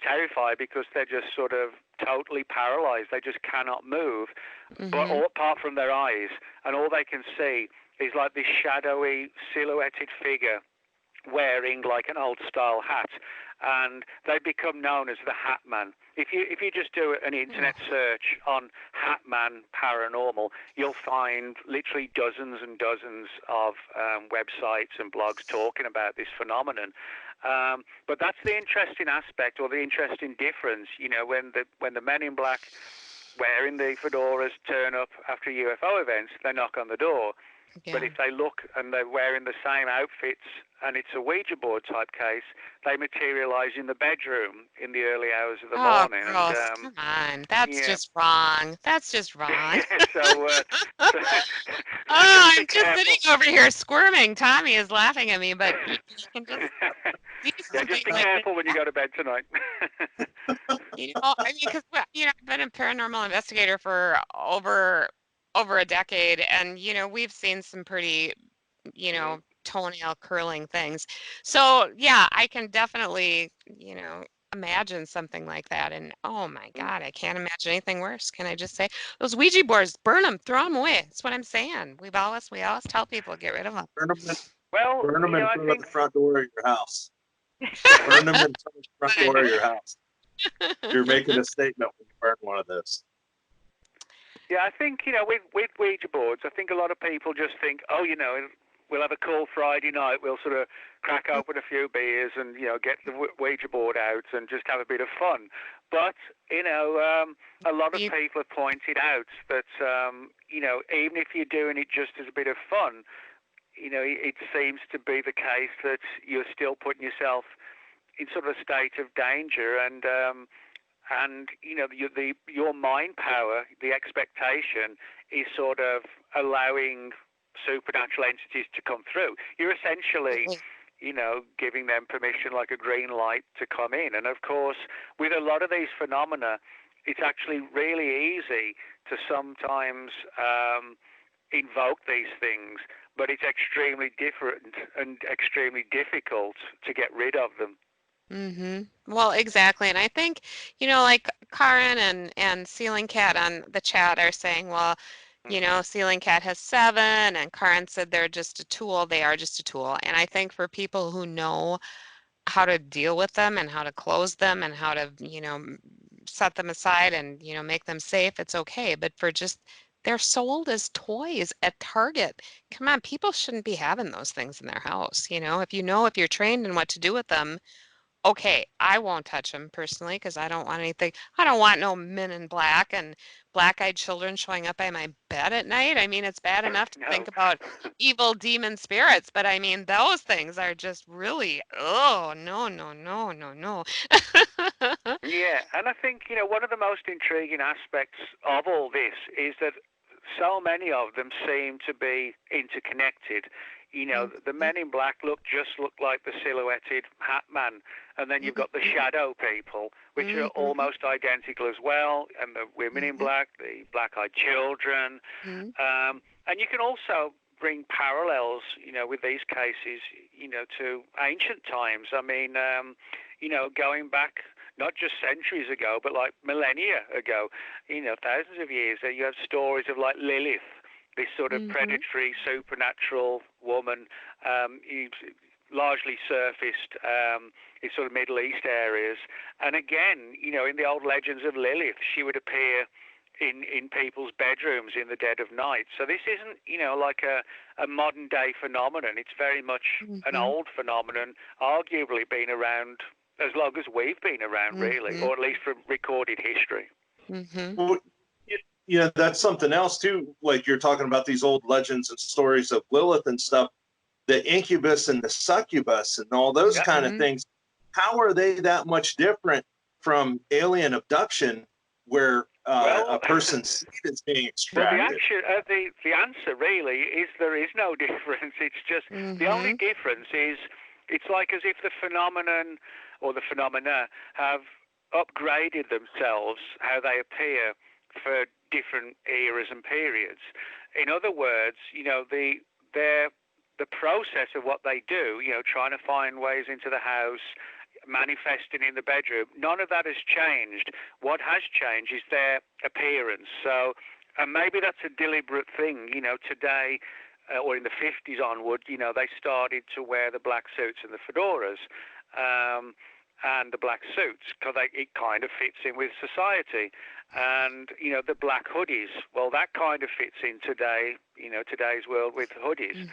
S4: terrified because they're just sort of totally paralyzed. They just cannot move, but all, apart from their eyes, and all they can see is like this shadowy, silhouetted figure wearing like an old style hat, and they become known as the Hat Man. If you just do an internet search on Hat Man paranormal, you'll find literally dozens and dozens of websites and blogs talking about this phenomenon. But that's the interesting aspect, or the interesting difference. When the men in black wearing the fedoras turn up after UFO events, they knock on the door. Yeah. But if they look and they're wearing the same outfits and it's a Ouija board type case, they materialize in the bedroom in the early hours of the morning.
S3: Gross. And, come on. That's just wrong. That's just wrong. I'm just sitting over here squirming. Tommy is laughing at me, but you can just
S4: just be careful when you go to bed tonight.
S3: Because I've been a paranormal investigator for over a decade, and we've seen some pretty toenail curling things. So yeah, I can definitely imagine something like that. And oh my God, I can't imagine anything worse. Can I just say those Ouija boards, burn them, throw them away. That's what I'm saying. We always tell people, get rid of them.
S2: Burn them in front of the front door of your house. Burn them in front of the front door of your house. You're making a statement when you burn one of those.
S4: Yeah, I think, with Ouija boards, I think a lot of people just think, we'll have a cool Friday night, we'll sort of crack open a few beers and, get the Ouija board out and just have a bit of fun. But, a lot of people have pointed out that, even if you're doing it just as a bit of fun, it seems to be the case that you're still putting yourself in sort of a state of danger, and your mind power, the expectation, is sort of allowing supernatural entities to come through. You're essentially, giving them permission, like a green light, to come in. And of course, with a lot of these phenomena, it's actually really easy to sometimes invoke these things, but it's extremely different and extremely difficult to get rid of them.
S3: Well, exactly. And I think, like Karen and Ceiling Cat on the chat are saying, well, Ceiling Cat has 7, and Karen said they're just a tool. They are just a tool. And I think for people who know how to deal with them and how to close them and how to, set them aside and, make them safe, it's okay. But they're sold as toys at Target. Come on, people shouldn't be having those things in their house. If you're trained in what to do with them, okay, I won't touch them personally because I don't want anything. I don't want no men in black and black-eyed children showing up by my bed at night. I mean, it's bad enough to think about evil demon spirits, but I mean, those things are just really, no.
S4: Yeah, and I think, one of the most intriguing aspects of all this is that so many of them seem to be interconnected. The men in black look like the silhouetted Hat Man, and then you've got the shadow people, which are almost identical as well, and the women in black, the Blackeyed Children, and you can also bring parallels, with these cases, to ancient times. I mean, going back not just centuries ago, but like millennia ago, thousands of years, you have stories of like Lilith, this sort of predatory, supernatural woman, largely surfaced in sort of Middle East areas. And again, in the old legends of Lilith, she would appear in people's bedrooms in the dead of night. So this isn't, like a modern day phenomenon. It's very much an old phenomenon, arguably been around as long as we've been around, really, or at least from recorded history.
S2: Well, that's something else too. Like you're talking about these old legends and stories of Lilith and stuff, the incubus and the succubus and all those kind of things. How are they that much different from alien abduction, where a person's seed is being extracted?
S4: Well, the answer really is there is no difference. It's just the only difference is it's like as if the phenomenon or the phenomena have upgraded themselves, how they appear for different eras and periods. In other words, the process of what they do, trying to find ways into the house, manifesting in the bedroom, none of that has changed. What has changed is their appearance. So, and maybe that's a deliberate thing. Today, or in the 50s onward, they started to wear the black suits and the fedoras. And the black suits, because it kind of fits in with society. And, the black hoodies, well, that kind of fits in today's world with hoodies.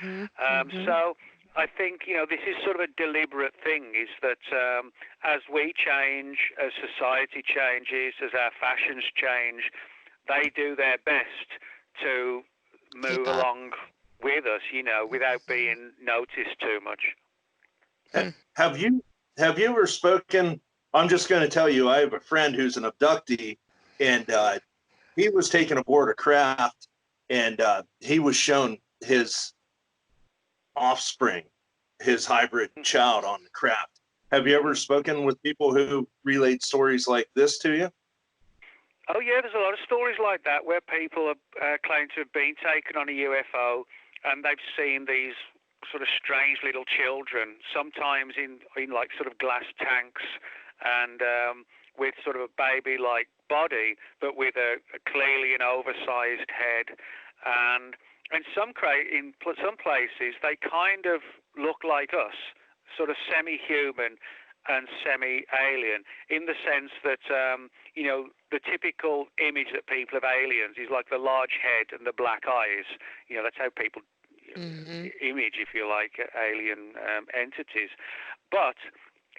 S4: So I think, this is sort of a deliberate thing, is that as we change, as society changes, as our fashions change, they do their best to move along with us, without being noticed too much.
S2: Have you ever spoken? I'm just going to tell you, I have a friend who's an abductee, and he was taken aboard a craft, and he was shown his offspring, his hybrid child on the craft. Have you ever spoken with people who relate stories like this to you?
S4: Oh, yeah, there's a lot of stories like that where people have claimed to have been taken on a UFO, and they've seen these sort of strange little children, sometimes in like sort of glass tanks, and with sort of a baby-like body, but with a clearly an oversized head. And in some places, they kind of look like us, sort of semi-human and semi-alien, in the sense that, the typical image that people of aliens is like the large head and the black eyes. That's how people image, if you like, alien entities. But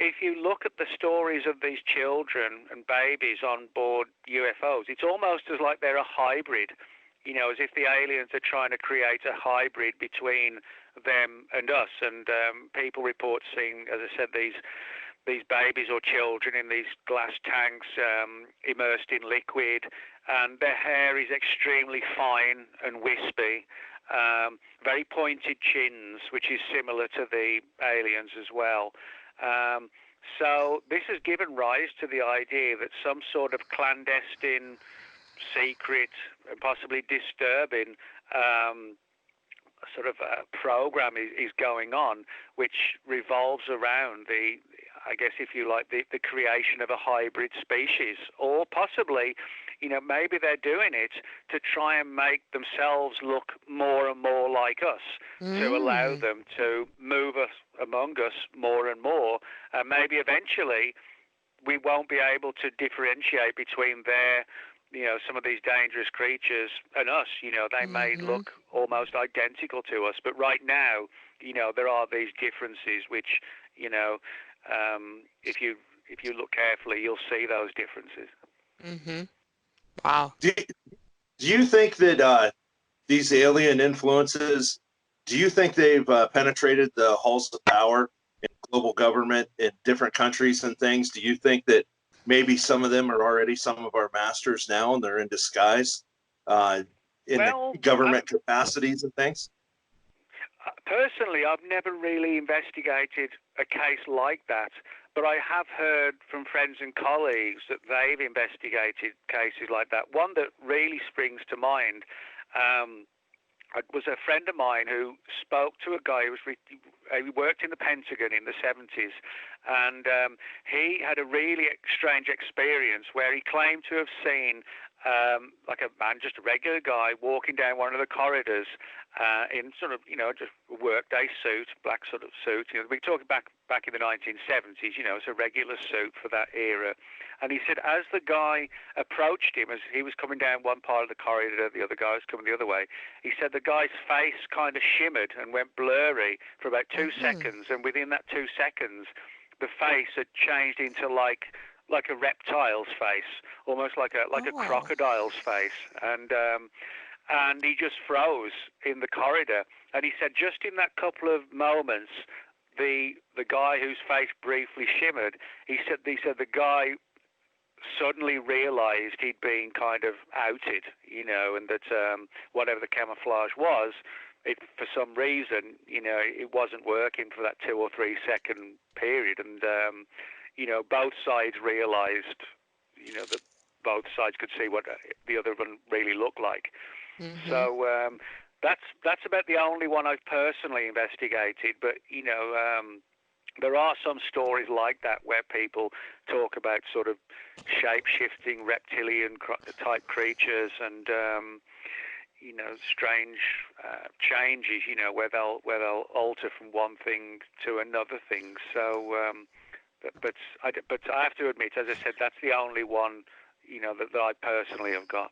S4: if you look at the stories of these children and babies on board UFOs, it's almost as like they're a hybrid, as if the aliens are trying to create a hybrid between them and us. And people report seeing, as I said, these babies or children in these glass tanks, immersed in liquid, and their hair is extremely fine and wispy. Very pointed chins, which is similar to the aliens as well. So this has given rise to the idea that some sort of clandestine, secret, and possibly disturbing sort of program is going on, which revolves around I guess if you like, the creation of a hybrid species, or possibly, maybe they're doing it to try and make themselves look more and more like us, to allow them to move us among us more and more. And maybe eventually we won't be able to differentiate between some of these dangerous creatures and us. They may look almost identical to us, but right now, there are these differences which, if you look carefully, you'll see those differences.
S3: Wow.
S2: Do you think that these alien influences, do you think they've penetrated the halls of power in global government in different countries and things? Do you think that maybe some of them are already some of our masters now, and they're in disguise in the government capacities and things?
S4: Personally, I've never really investigated a case like that, but I have heard from friends and colleagues that they've investigated cases like that. One that really springs to mind was a friend of mine who spoke to a guy who worked in the Pentagon in the 70s, and he had a really strange experience where he claimed to have seen like a man, just a regular guy, walking down one of the corridors in sort of, just a workday suit, black sort of suit. We're talking back in the 1970s, it's a regular suit for that era. And he said as the guy approached him, as he was coming down one part of the corridor, the other guy was coming the other way, he said the guy's face kind of shimmered and went blurry for about 2 seconds. And within that 2 seconds, the face had changed into like a reptile's face, almost like a crocodile's face, and he just froze in the corridor. And he said just in that couple of moments, the guy whose face briefly shimmered, he said the guy suddenly realized he'd been kind of outed, and that whatever the camouflage was, for some reason, it wasn't working for that 2 or 3 second period, and both sides realized, that both sides could see what the other one really looked like. Mm-hmm. So that's about the only one I've personally investigated, but there are some stories like that where people talk about sort of shape-shifting reptilian type creatures and strange changes, where they'll alter from one thing to another thing. So, but I have to admit, as I said, that's the only one that I personally have got.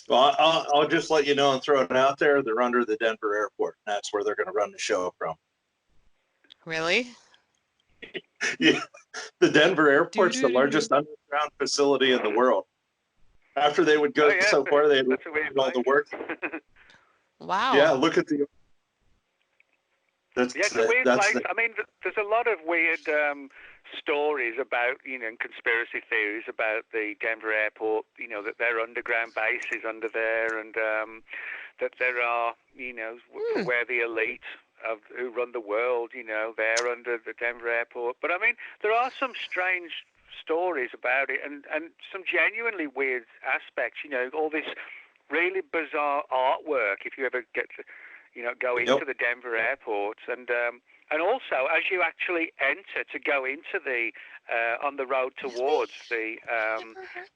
S2: Well, I'll just let you know and throw it out there. They're under the Denver airport. That's where they're going to run the show from.
S3: Really?
S2: Yeah, the Denver airport's the largest underground facility in the world. After they would go so far, they would do all the work.
S3: Wow.
S2: Yeah, look at the.
S4: It's a weird place. I mean, there's a lot of weird stories about, and conspiracy theories about the Denver airport. That there are underground bases under there, and that there are, where the elite who run the world, they're under the Denver airport. But I mean, there are some strange stories about it, and some genuinely weird aspects. All this really bizarre artwork. If you ever get to, go into the Denver airport, and also as you actually enter to go into the on the road towards the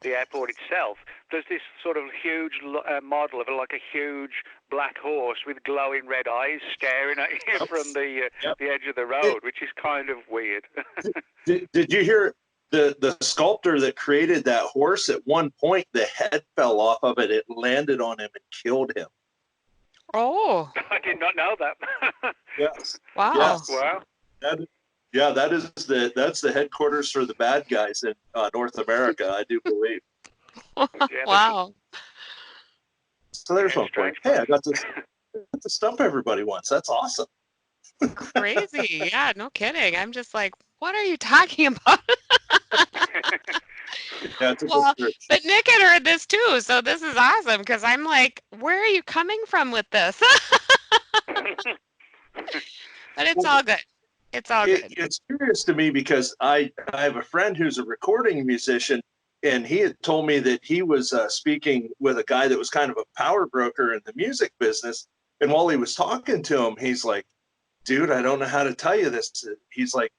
S4: airport itself, there's this sort of huge model of like a huge black horse with glowing red eyes staring at you from the edge of the road, which is kind of weird.
S2: Did you hear the sculptor that created that horse? At one point, the head fell off of it. It landed on him and killed him.
S3: Oh,
S4: I did not know that.
S2: Yes.
S3: Wow.
S2: Yes.
S4: Wow.
S2: That's the headquarters for the bad guys in North America, I do believe.
S3: Wow.
S2: So there's one point. Hey, I got to stump everybody once. That's awesome.
S3: Crazy. Yeah, no kidding. I'm just like, what are you talking about? Well, but Nick had heard this too, so this is awesome because I'm like, where are you coming from with this? But it's all good. It's all good.
S2: It's curious to me because I have a friend who's a recording musician, and he had told me that he was speaking with a guy that was kind of a power broker in the music business. And while he was talking to him, he's like, dude, I don't know how to tell you this. He's like,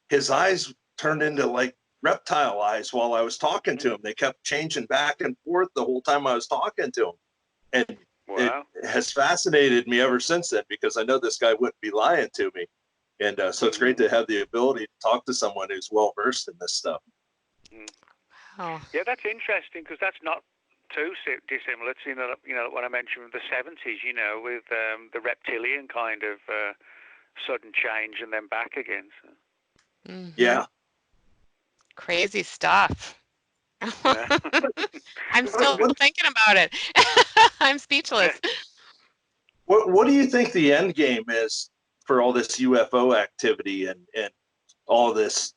S2: his eyes turned into like reptile eyes while I was talking to him. They kept changing back and forth the whole time I was talking to him. And
S4: wow.
S2: It has fascinated me ever since then, because I know this guy wouldn't be lying to me. And so it's great to have the ability to talk to someone who's well versed in this stuff.
S3: Oh.
S4: Yeah, that's interesting because that's not too dissimilar to what I mentioned in the 70s, with the reptilian kind of sudden change and then back again. So.
S3: Mm-hmm.
S2: Yeah.
S3: Crazy stuff.
S4: Yeah.
S3: I'm still thinking about it. I'm speechless.
S2: What do you think the end game is for all this UFO activity and all this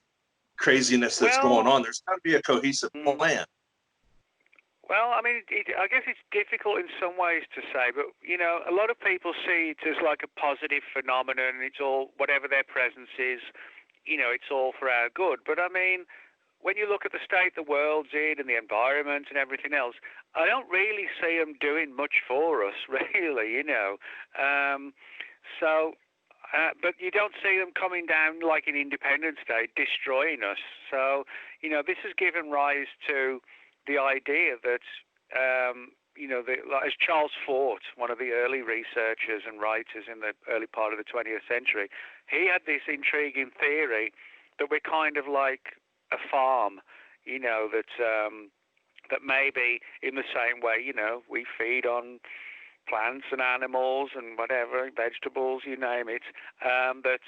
S2: craziness that's going on? There's got to be a cohesive plan.
S4: Well, I mean, I guess it's difficult in some ways to say, but, a lot of people see it as like a positive phenomenon. It's all, whatever their presence is, it's all for our good. But, I mean, when you look at the state the world's in and the environment and everything else, I don't really see them doing much for us, really, but you don't see them coming down like in Independence Day, destroying us. So, this has given rise to the idea that, as Charles Fort, one of the early researchers and writers in the early part of the 20th century, he had this intriguing theory that we're kind of like a farm, that maybe in the same way, we feed on plants and animals and whatever, vegetables, you name it, that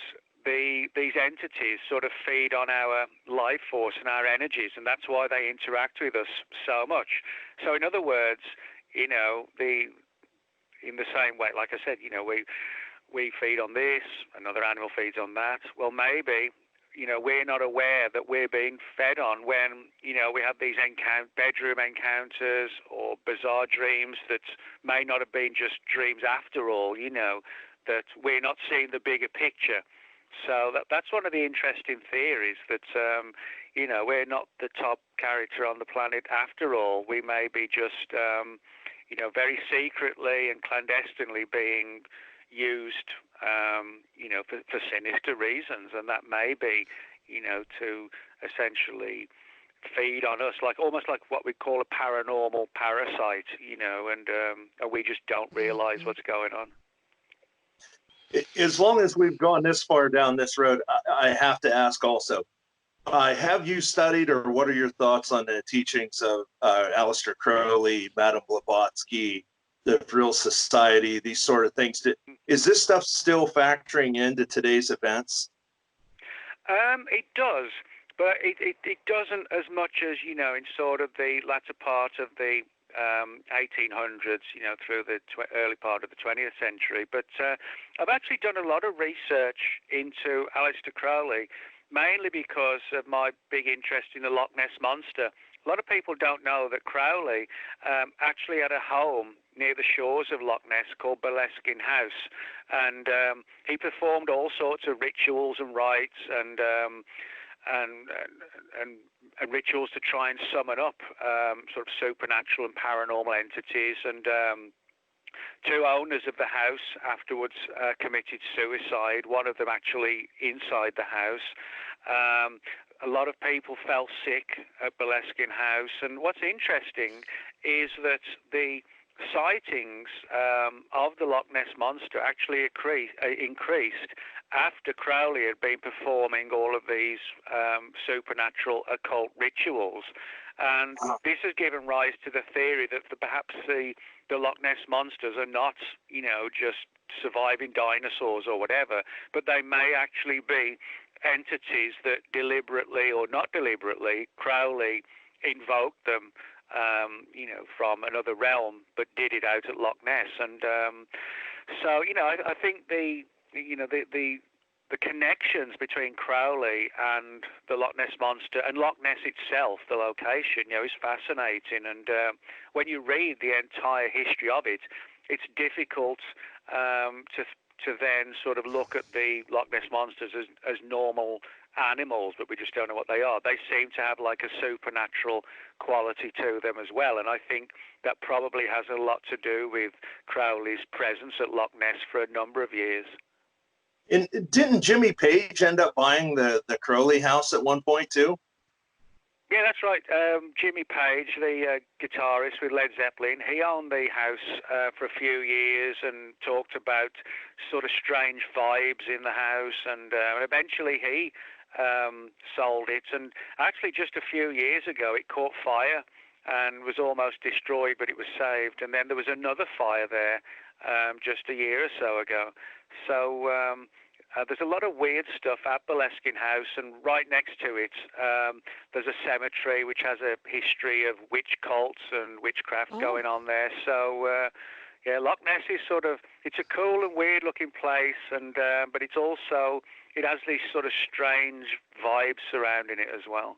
S4: these entities sort of feed on our life force and our energies, and that's why they interact with us so much. So in other words, in the same way, like I said, we feed on this, another animal feeds on that. Well, maybe, we're not aware that we're being fed on when, we have these bedroom encounters or bizarre dreams that may not have been just dreams after all, that we're not seeing the bigger picture. So that's one of the interesting theories, that, we're not the top character on the planet after all. We may be just, very secretly and clandestinely being used, for sinister reasons, and that may be, to essentially feed on us, almost like what we call a paranormal parasite, and we just don't realize what's going on.
S2: As long as we've gone this far down this road, I have to ask also, have you studied, or what are your thoughts on the teachings of Aleister Crowley, Madame Blavatsky, the Vril Society, these sort of things? Is this stuff still factoring into today's events?
S4: It does, but it doesn't as much as, in sort of the latter part of the 1800s, through the early part of the 20th century. But I've actually done a lot of research into Aleister Crowley, mainly because of my big interest in the Loch Ness Monster. A lot of people don't know that Crowley actually had a home near the shores of Loch Ness called Boleskine House, and he performed all sorts of rituals and rites and rituals to try and summon up sort of supernatural and paranormal entities. And two owners of the house afterwards committed suicide, one of them actually inside the house. A lot of people fell sick at Boleskine House, and what's interesting is that the sightings of the Loch Ness Monster actually increased after Crowley had been performing all of these supernatural occult rituals. And this has given rise to the theory that perhaps the Loch Ness Monsters are not, just surviving dinosaurs or whatever, but they may actually be entities that deliberately or not deliberately, Crowley invoked them, from another realm, but did it out at Loch Ness. And so, I think the connections between Crowley and the Loch Ness Monster and Loch Ness itself, the location, is fascinating. And when you read the entire history of it, it's difficult to then sort of look at the Loch Ness Monsters as normal animals, but we just don't know what they are. They seem to have like a supernatural quality to them as well, and I think that probably has a lot to do with Crowley's presence at Loch Ness for a number of years.
S2: And didn't Jimmy Page end up buying the Crowley house at one point too?
S4: Yeah, that's right. Jimmy Page, the guitarist with Led Zeppelin, he owned the house for a few years and talked about sort of strange vibes in the house, and eventually he sold it. And actually just a few years ago it caught fire and was almost destroyed, but it was saved. And then there was another fire there just a year or so ago. So there's a lot of weird stuff at Boleskine House, and right next to it there's a cemetery which has a history of witch cults and witchcraft going on there. So yeah, Loch Ness is sort of, it's a cool and weird looking place, and but it's also, it has these sort of strange vibes surrounding it as well.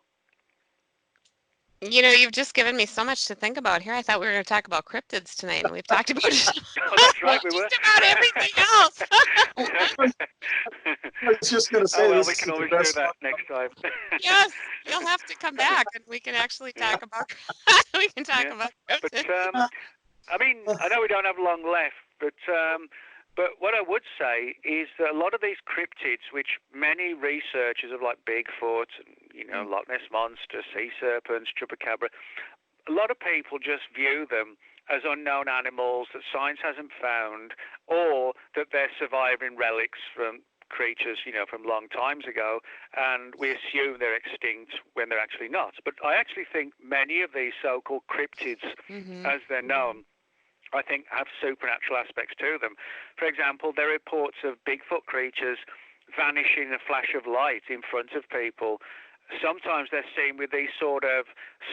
S3: You've just given me so much to think about here. I thought we were going to talk about cryptids tonight, and we've talked about
S4: Oh, that's right, we were.
S3: just about everything else.
S2: I was just going to say,
S4: we can always do that next time.
S3: Yes, you'll have to come back, and we can actually talk about. We can talk about cryptids.
S4: But I mean, I know we don't have long left, but what I would say is that a lot of these cryptids, which many researchers of like Bigfoot, and, Loch Ness Monster, sea serpents, Chupacabra, a lot of people just view them as unknown animals that science hasn't found, or that they're surviving relics from creatures, from long times ago, and we assume they're extinct when they're actually not. But I actually think many of these so-called cryptids, as they're known, I think have supernatural aspects to them. For example, there are reports of Bigfoot creatures vanish in a flash of light in front of people. Sometimes they're seen with these sort of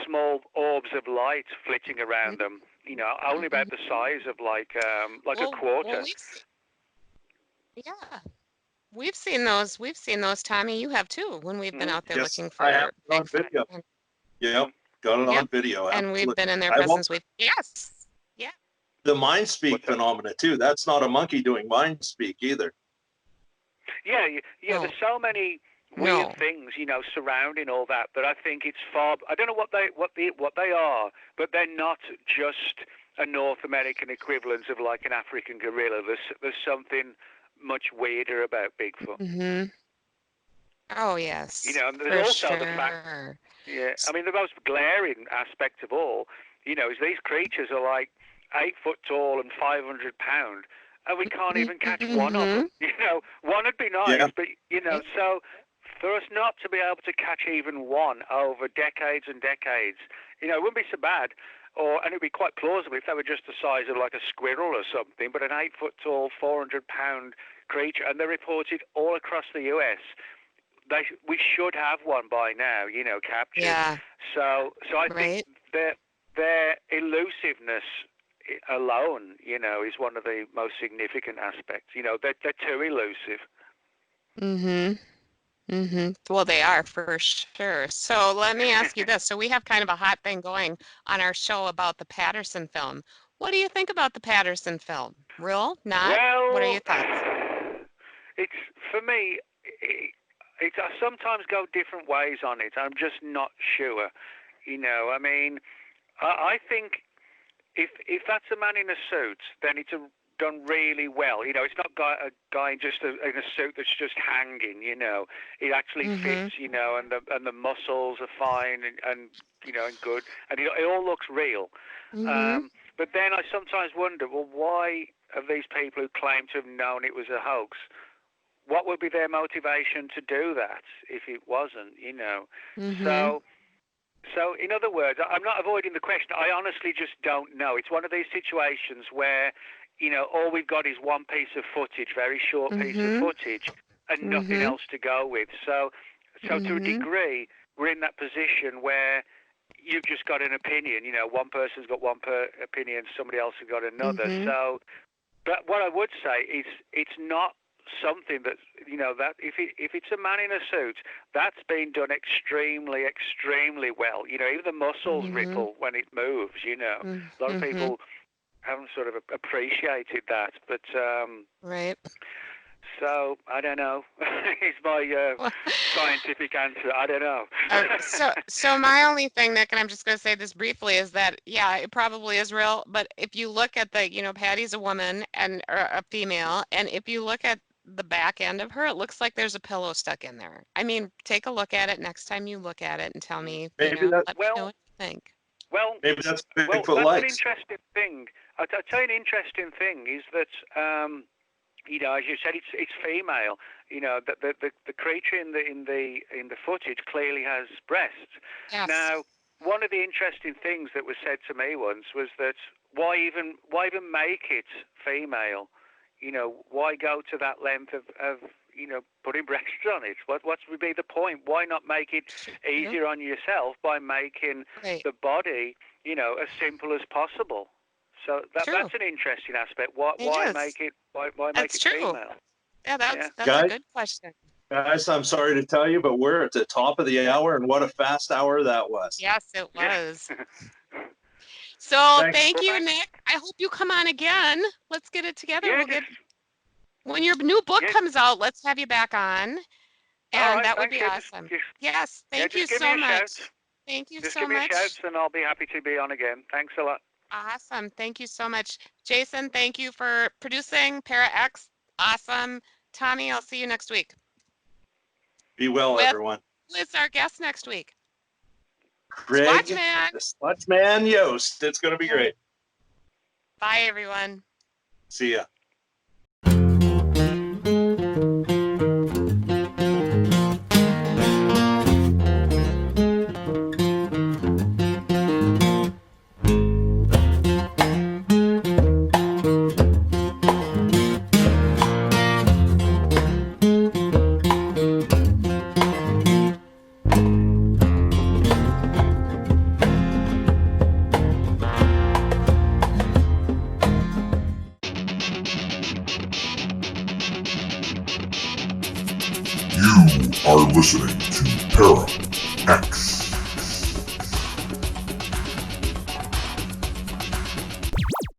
S4: small orbs of light flitting around them. You know, only about the size of like a quarter.
S3: Yeah. We've seen those. We've seen those, Tommy. You have too, when we've been out there
S2: Yes,
S3: looking
S2: I have
S3: for
S2: it on
S3: Bigfoot.
S2: video.
S3: And,
S2: Yep, got it on
S3: Yep.
S2: video.
S3: and we've
S2: Absolutely.
S3: been in their
S2: I won't-
S3: presence. We've yes. Yeah.
S2: The mind speak
S4: What's that?
S2: phenomena too. That's not a monkey doing mind speak either.
S4: Yeah,
S3: No.
S4: There's so many weird
S3: No.
S4: things, you know, surrounding all that I think it's far. I don't know what they are, but they're not just a North American equivalent of like an African gorilla. There's something much weirder about Bigfoot.
S3: Mm-hmm. Oh yes.
S4: You know, and there's
S3: for
S4: also
S3: sure.
S4: the fact. Yeah, I mean, the most glaring aspect of all, you know, is these creatures are like 8 foot tall and 500 pound, and we can't even catch one of them. You know, one would be nice,
S2: Yeah.
S4: but you know, so for us not to be able to catch even one over decades and decades, you know, it wouldn't be so bad. And it'd be quite plausible if they were just the size of like a squirrel or something, but an 8 foot tall, 400 pound creature, and they're reported all across the US. We should have one by now, you know, captured.
S3: Yeah.
S4: So I
S3: Right.
S4: think their elusiveness alone, you know, is one of the most significant aspects. You know, they're too elusive.
S3: Mm-hmm. Mm-hmm. Well, they are for sure. So let me ask you this. So we have kind of a hot thing going on our show about the Patterson film. What do you think about the Patterson film? Real? Not?
S4: Well,
S3: What are your thoughts?
S4: It's for me. I sometimes go different ways on it. I'm just not sure. You know, I mean, I think if that's a man in a suit, then it's done really well. You know, it's not a guy just in a suit that's just hanging. You know, it actually fits. You know, and the muscles are fine and you know and good, and it all looks real. But then I sometimes wonder, well, why have these people who claim to have known it was a hoax? What would be their motivation to do that if it wasn't? You know, So in other words, I'm not avoiding the question. I honestly just don't know. It's one of these situations where, you know, all we've got is one piece of footage, very short piece of footage, and nothing else to go with. So to a degree, we're in that position where you've just got an opinion. You know, one person's got one opinion, somebody else has got another. So, but what I would say is it's not something that, you know, that if it's a man in a suit, that's been done extremely well. You know, even the muscles ripple when it moves. You know, a lot of people haven't sort of appreciated that, but
S3: right.
S4: So I don't know. It's my scientific answer. I don't know.
S3: So my only thing, Nick, and I'm just going to say this briefly, is that yeah, it probably is real. But if you look at the, you know, Patty's a woman and or a female, and if you look at the back end of her, it looks like there's a pillow stuck in there. I mean, take a look at it next time you look at it and tell me.
S2: Maybe
S3: you know,
S2: that's
S3: let me know what you think.
S4: Well,
S2: maybe that's
S4: well,
S2: Bigfoot
S4: that's
S2: likes.
S4: an interesting thing. I'll tell you an interesting thing is that. You know, as you said, it's female. You know, the creature in the footage clearly has breasts.
S3: Yes.
S4: Now, one of the interesting things that was said to me once was that why even make it female? You know, why go to that length of you know, putting breasts on it? What would be the point? Why not make it easier on yourself by making the body, you know, as simple as possible? So that's an interesting aspect. Why make it? Why make it female?
S3: Yeah, that's
S2: Guys,
S3: a good question.
S2: Guys, I'm sorry to tell you, but we're at the top of the hour, and what a fast hour that was.
S3: Yes, it was. So
S2: Thanks.
S3: thank you, Nick. I hope you come on again. Let's get it together.
S4: Yeah,
S3: when your new book comes out, let's have you back on. And
S4: right,
S3: that would be awesome. Yes, thank you so much. Thank you so much.
S4: Just give me a shout, and I'll be happy to be on again. Thanks a lot.
S3: Awesome. Thank you so much. Jason, thank you for producing Para X. Awesome. Tommy, I'll see you next week.
S2: Be well, everyone.
S3: Who is our guest next week?
S2: Greg,
S3: Swatchman.
S2: the Swatchman Yost. It's going to be great.
S3: Bye, everyone.
S2: See ya.
S5: You are listening to Para X.